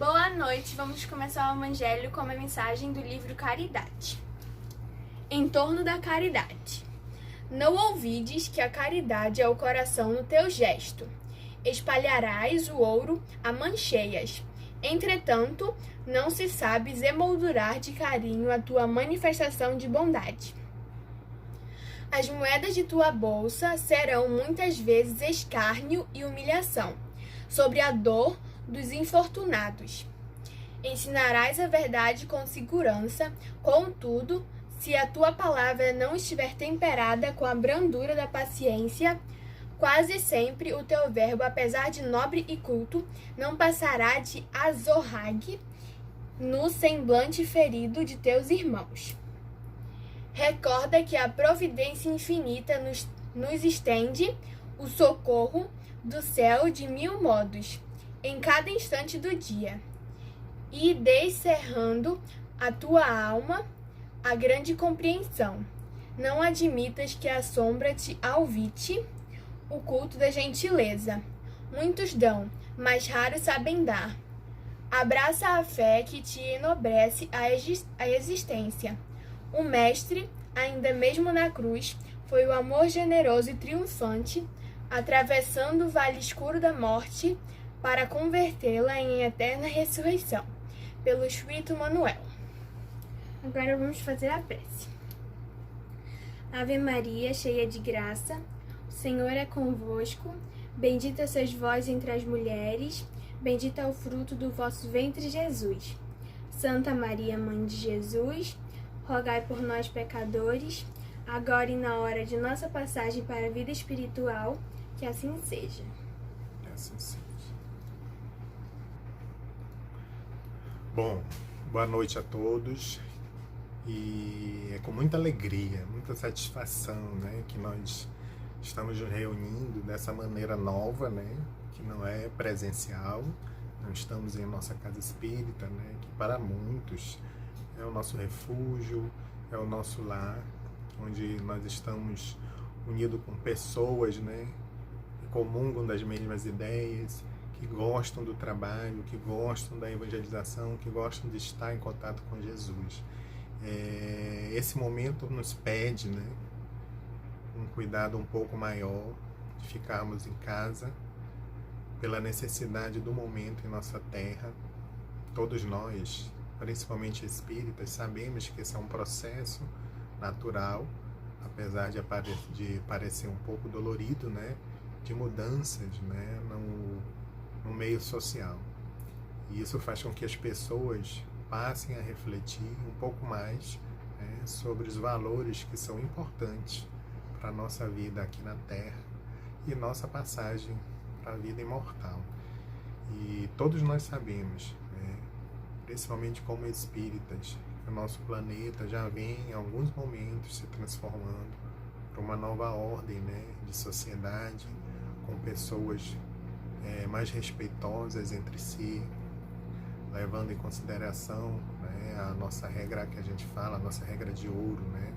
Boa noite, vamos começar o Evangelho com uma mensagem do livro Caridade. Em torno da caridade. Não ouvides que a caridade é o coração no teu gesto. Espalharás o ouro a mancheias. Entretanto, não se sabes emoldurar de carinho a tua manifestação de bondade. As moedas de tua bolsa serão muitas vezes escárnio e humilhação, sobre a dor dos infortunados. Ensinarás a verdade com segurança, contudo, se a tua palavra não estiver temperada com a brandura da paciência, quase sempre o teu verbo, apesar de nobre e culto, não passará de azorrague no semblante ferido de teus irmãos. Recorda que a providência infinita nos estende o socorro do céu de 1000 modos, em cada instante do dia, e descerrando a tua alma a grande compreensão. Não admitas que a sombra te alvite o culto da gentileza. Muitos dão, mas raros sabem dar. Abraça a fé que te enobrece a existência. O Mestre, ainda mesmo na cruz, foi o amor generoso e triunfante, atravessando o vale escuro da morte, para convertê-la em eterna ressurreição, pelo Espírito Manuel. Agora vamos fazer a prece. Ave Maria, cheia de graça, o Senhor é convosco, bendita sois vós entre as mulheres, bendito é o fruto do vosso ventre, Jesus. Santa Maria, Mãe de Jesus, rogai por nós, pecadores, agora e na hora de nossa passagem para a vida espiritual, que assim seja. Que assim seja. Bom, boa noite a todos. E é com muita alegria, muita satisfação, né, que nós estamos nos reunindo dessa maneira nova, né, que não é presencial. Não estamos em nossa casa espírita, né, que para muitos é o nosso refúgio, é o nosso lar, onde nós estamos unidos com pessoas, né, que comungam das mesmas ideias, que gostam do trabalho, que gostam da evangelização, que gostam de estar em contato com Jesus. Esse momento nos pede, né, um cuidado um pouco maior, de ficarmos em casa, pela necessidade do momento em nossa terra. Todos nós, principalmente espíritas, sabemos que esse é um processo natural, apesar de parecer um pouco dolorido, né, de mudanças, né, no meio social. E isso faz com que as pessoas passem a refletir um pouco mais, né, sobre os valores que são importantes para a nossa vida aqui na Terra e nossa passagem para a vida imortal. E todos nós sabemos, né, principalmente como espíritas, que o nosso planeta já vem em alguns momentos se transformando para uma nova ordem, né, de sociedade, com pessoas mais respeitosas entre si, levando em consideração, né, a nossa regra que a gente fala, a nossa regra de ouro, né,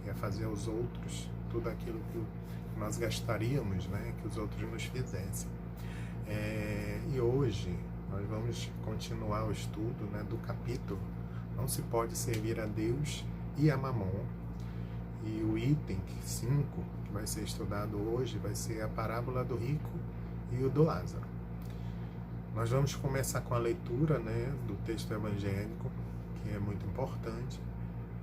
que é fazer aos outros tudo aquilo que nós gostaríamos, né, que os outros nos fizessem. E hoje nós vamos continuar o estudo, né, do capítulo Não se pode servir a Deus e a Mamon. E o item 5 que vai ser estudado hoje vai ser a parábola do rico e o do Lázaro. Nós vamos começar com a leitura, né, do texto evangélico, que é muito importante,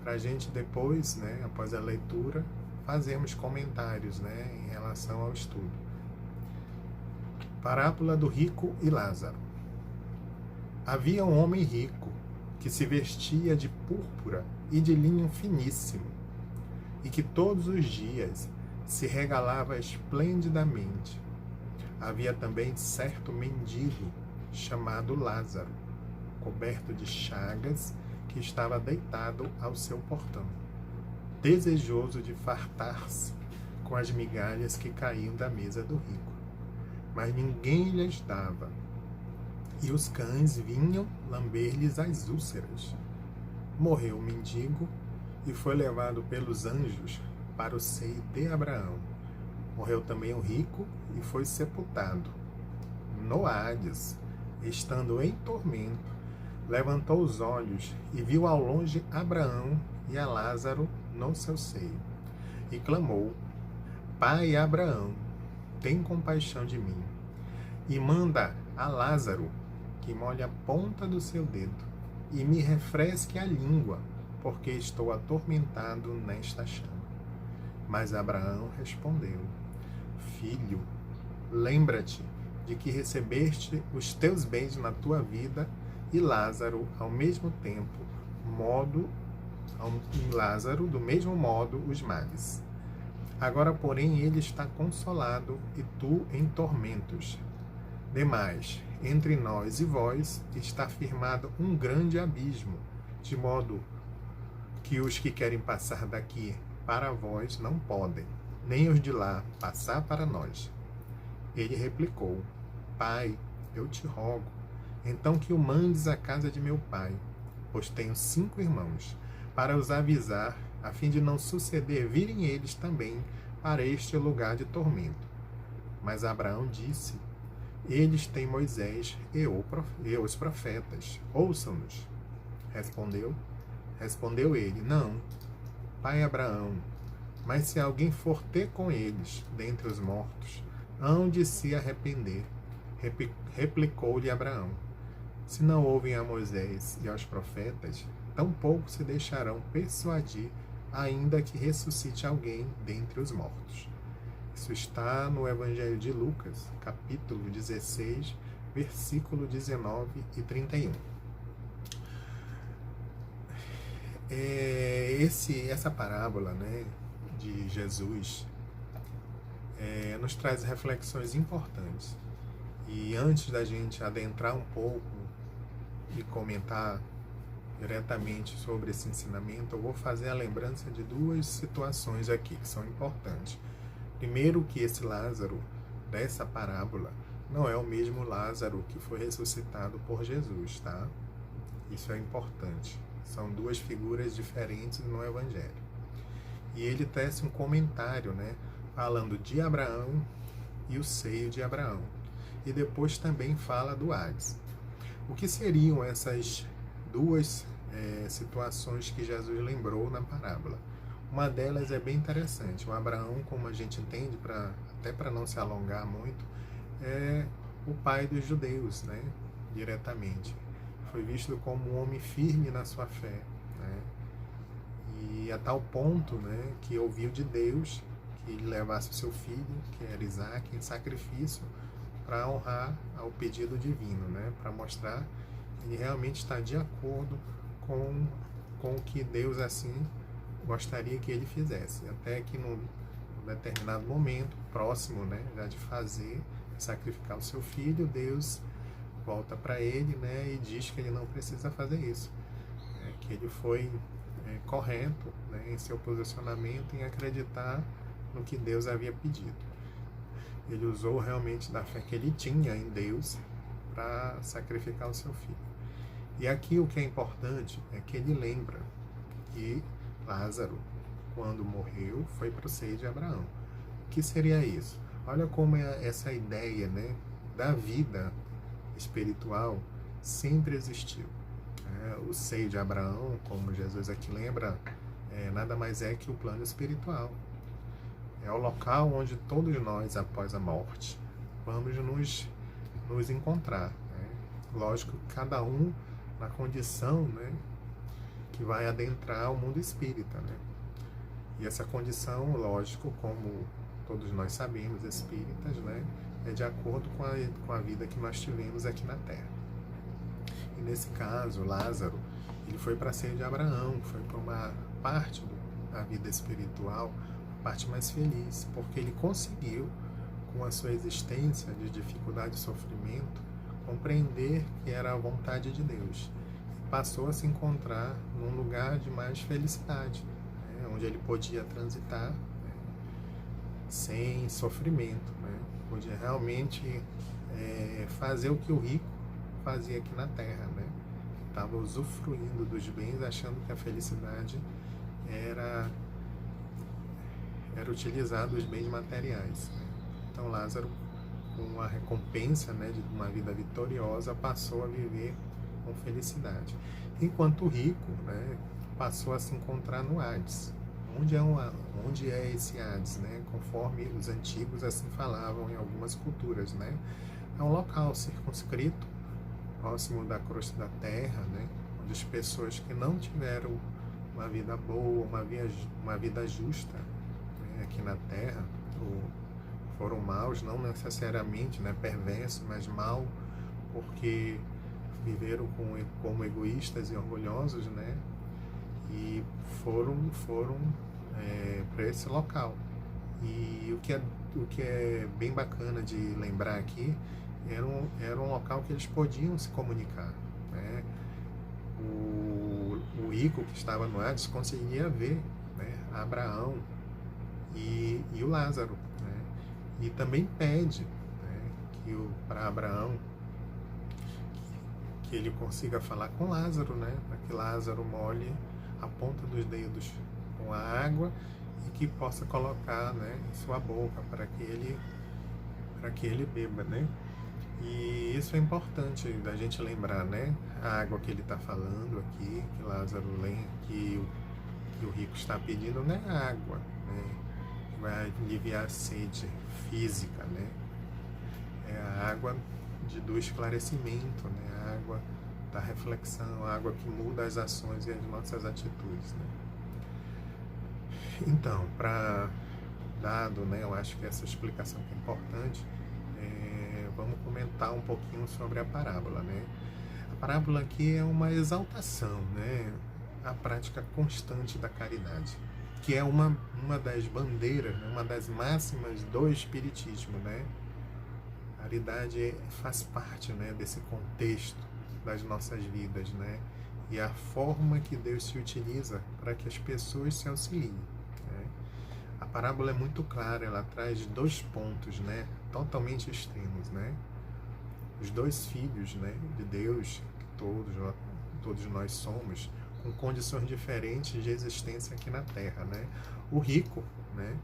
para a gente depois, né, após a leitura, fazermos comentários, né, em relação ao estudo. Parábola do rico e Lázaro. Havia um homem rico que se vestia de púrpura e de linho finíssimo, e que todos os dias se regalava esplendidamente. Havia também certo mendigo chamado Lázaro, coberto de chagas, que estava deitado ao seu portão, desejoso de fartar-se com as migalhas que caíam da mesa do rico. Mas ninguém lhes dava, e os cães vinham lamber-lhes as úlceras. Morreu o mendigo e foi levado pelos anjos para o seio de Abraão. Morreu também o rico e foi sepultado no Hades, estando em tormento, levantou os olhos e viu ao longe Abraão e a Lázaro no seu seio. E clamou: Pai Abraão, tem compaixão de mim, e manda a Lázaro que molhe a ponta do seu dedo e me refresque a língua, porque estou atormentado nesta chama. Mas Abraão respondeu: Filho, lembra-te de que recebeste os teus bens na tua vida e Lázaro ao mesmo tempo, Lázaro do mesmo modo os males. Agora, porém, ele está consolado e tu em tormentos. Demais, entre nós e vós está firmado um grande abismo, de modo que os que querem passar daqui para vós não podem, nem os de lá passar para nós. Ele replicou: Pai, eu te rogo, então que o mandes à casa de meu pai, pois tenho 5 irmãos, para os avisar, a fim de não suceder virem eles também para este lugar de tormento. Mas Abraão disse: Eles têm Moisés e os profetas, ouçam-nos. Respondeu ele: Não, pai Abraão, mas se alguém for ter com eles dentre os mortos, hão de se arrepender. Replicou-lhe Abraão: Se não ouvem a Moisés e aos profetas, tampouco se deixarão persuadir, ainda que ressuscite alguém dentre os mortos. Isso está no Evangelho de Lucas, capítulo 16, versículo 19 e 31. Essa parábola, né, de Jesus nos traz reflexões importantes. E antes da gente adentrar um pouco e comentar diretamente sobre esse ensinamento, eu vou fazer a lembrança de 2 situações aqui que são importantes. Primeiro, que esse Lázaro dessa parábola não é o mesmo Lázaro que foi ressuscitado por Jesus, tá? Isso é importante. São 2 figuras diferentes no Evangelho. E ele tece um comentário, né, falando de Abraão e o seio de Abraão. E depois também fala do Hades. O que seriam essas 2 situações que Jesus lembrou na parábola? Uma delas é bem interessante. O Abraão, como a gente entende, até para não se alongar muito, é o pai dos judeus, né, diretamente. Foi visto como um homem firme na sua fé, né, e a tal ponto, né, que ouviu de Deus que ele levasse o seu filho, que era Isaac, em sacrifício, para honrar ao pedido divino, né, para mostrar que ele realmente está de acordo com o que Deus assim gostaria que ele fizesse. Até que num determinado momento, próximo, né, já de sacrificar o seu filho, Deus volta para ele, né, e diz que ele não precisa fazer isso, que ele foi correto, né, em seu posicionamento, em acreditar no que Deus havia pedido. Ele usou realmente da fé que ele tinha em Deus para sacrificar o seu filho. E aqui o que é importante é que ele lembra que Lázaro, quando morreu, foi para o seio de Abraão. O que seria isso? Olha como essa ideia, né, da vida espiritual sempre existiu. O seio de Abraão, como Jesus aqui lembra, nada mais é que o plano espiritual. É o local onde todos nós, após a morte, vamos nos encontrar, né? Lógico, cada um na condição, né, que vai adentrar o mundo espírita, né? E essa condição, lógico, como todos nós sabemos, espíritas, né, é de acordo com a vida que nós tivemos aqui na Terra. E nesse caso, Lázaro, ele foi para a seio de Abraão, foi para uma parte da vida espiritual, a parte mais feliz, porque ele conseguiu, com a sua existência de dificuldade e sofrimento, compreender que era a vontade de Deus. E passou a se encontrar num lugar de mais felicidade, né, onde ele podia transitar, né, sem sofrimento, né, podia realmente fazer o que o rico fazia aqui na Terra, né? Estava usufruindo dos bens, achando que a felicidade era utilizar os bens materiais, né? Então Lázaro com a recompensa, né, de uma vida vitoriosa, passou a viver com felicidade. Enquanto o rico, né, passou a se encontrar no Hades. Onde é esse Hades, né? Conforme os antigos assim falavam em algumas culturas, né? É um local circunscrito, próximo da crosta da terra, né? Onde as pessoas que não tiveram uma vida boa, uma vida justa, né, aqui na terra, ou foram maus, não necessariamente, né, perversos, mas mal porque viveram como egoístas e orgulhosos, né, e foram para esse local. E o que é bem bacana de lembrar aqui, era um local que eles podiam se comunicar, né? O rico que estava no Hades conseguia ver, né, Abraão e o Lázaro, né? E também pede, né, para Abraão que ele consiga falar com Lázaro, né, para que Lázaro molhe a ponta dos dedos com a água e que possa colocar, né, em sua boca para que ele beba, né? E isso é importante da gente lembrar, né? A água que ele está falando aqui, que Lázaro lembra, que o rico está pedindo, não é água, né, que vai aliviar a sede física, né? É a água do esclarecimento, né? A água da reflexão, a água que muda as ações e as nossas atitudes, né? Então, dado, né, eu acho que essa explicação que é importante, vamos comentar um pouquinho sobre a parábola, né? A parábola aqui é uma exaltação, né, à prática constante da caridade, que é uma das bandeiras, né, uma das máximas do Espiritismo, né? A caridade faz parte, né, desse contexto das nossas vidas, né? E a forma que Deus se utiliza para que as pessoas se auxiliem. A parábola é muito clara, ela traz dois pontos, né, totalmente extremos, né? Os dois filhos, né, de Deus, que todos nós somos, com condições diferentes de existência aqui na Terra, né? O rico, né,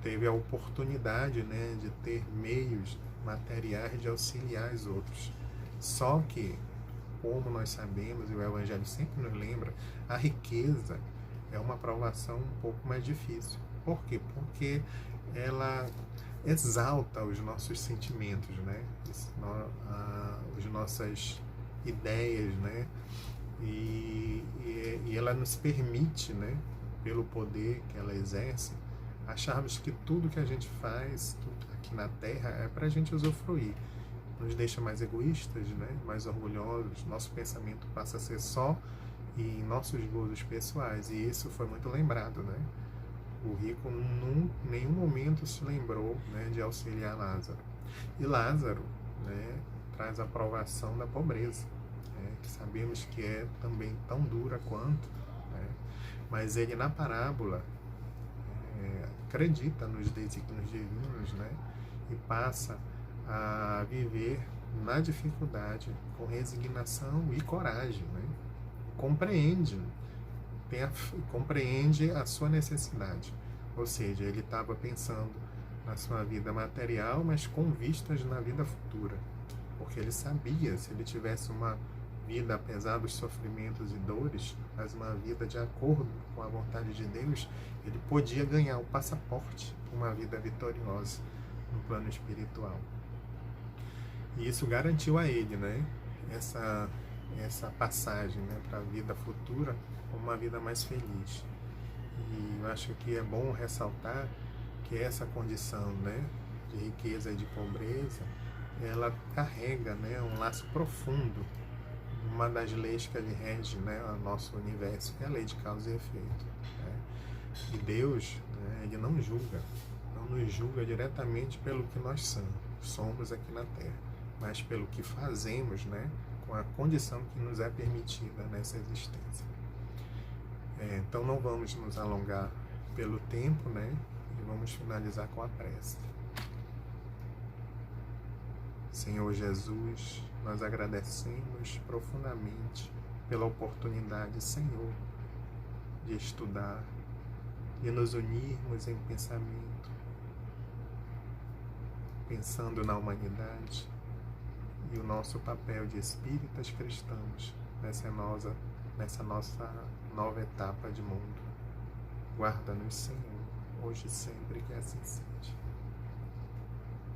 teve a oportunidade, né, de ter meios materiais de auxiliar os outros. Só que, como nós sabemos, e o Evangelho sempre nos lembra, a riqueza é uma provação um pouco mais difícil. Por quê? Porque ela exalta os nossos sentimentos, né? As nossas ideias, né? E ela nos permite, né, pelo poder que ela exerce, acharmos que tudo que a gente faz aqui na Terra é para a gente usufruir. Nos deixa mais egoístas, né? Mais orgulhosos. Nosso pensamento passa a ser só em nossos gozos pessoais, e isso foi muito lembrado, né? O rico em nenhum momento se lembrou, né, de auxiliar Lázaro. E Lázaro, né, traz a provação da pobreza, né, que sabemos que é também tão dura quanto, né? Mas ele na parábola acredita nos desígnios divinos, né, e passa a viver na dificuldade com resignação e coragem, né? Compreende a sua necessidade. Ou seja, ele estava pensando na sua vida material, mas com vistas na vida futura. Porque ele sabia, se ele tivesse uma vida apesar dos sofrimentos e dores, mas uma vida de acordo com a vontade de Deus, ele podia ganhar o passaporte para uma vida vitoriosa no plano espiritual. E isso garantiu a ele, né, essa passagem, né, para a vida futura, uma vida mais feliz. E eu acho que é bom ressaltar que essa condição, né, de riqueza e de pobreza, ela carrega, né, um laço profundo, uma das leis que ele rege, né, o nosso universo, que é a lei de causa e efeito, né? E Deus, né, ele não nos julga diretamente pelo que nós somos aqui na Terra, mas pelo que fazemos, né, com a condição que nos é permitida nessa existência. Então não vamos nos alongar pelo tempo, né, e vamos finalizar com a prece. Senhor Jesus, nós agradecemos profundamente pela oportunidade, Senhor, de estudar, de nos unirmos em pensamento, pensando na humanidade e o nosso papel de espíritas cristãos nessa nossa nova etapa de mundo. Guarda-nos, Senhor, hoje e sempre, que assim seja.